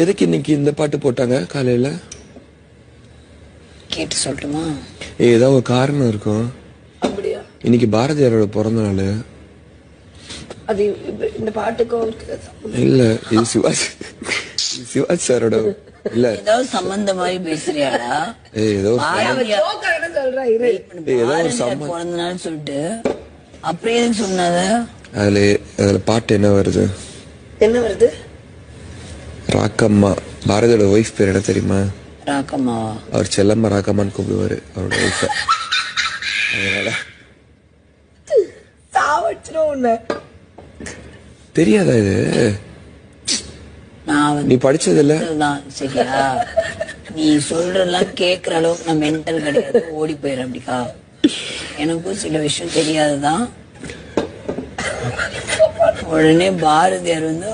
எதுக்கு இன்னைக்கு இந்த பாட்டு போட்டாங்க காலையில? கேட்டு சொல்லட்டுமா? ஏதாவது ஒரு காரணம் இருக்கும். அப்படியா? இன்னைக்கு பாரதியாரோட பிறந்த நாள். அது இந்த பாட்டுக்கும் இல்ல, இது சிவாஜி சாரோட. இல்ல, ஏதாவது சம்பந்த மாதிரி பேசுறியாடா? ஏதோ பிறந்த நாள் சொல்லிட்டு அப்படியே சொன்னத. அதுல பாட்டு என்ன வருது? என்ன வருது? ராக்கம்மா. பாரதியோட ஒய்ஃப் பேர் என்ன தெரியுமா? ராக்கம்மாவா? அவர் செல்லம்மா ராக்கம்மான்னு கூப்பிடுவாரு அவரோட ஒய்ஃப. அதனால தெரியாதா இது? நீ படிச்சது இல்ல? சரியா? நீ சொல்றதெல்லாம் கேக்குற அளவுக்கு நான் மென்டல் கிடையாது. ஓடி போயிரு அப்படிக்கா. எனக்கும் சில விஷயம் தெரியாதுதான். உடனே பாரதியார் வந்து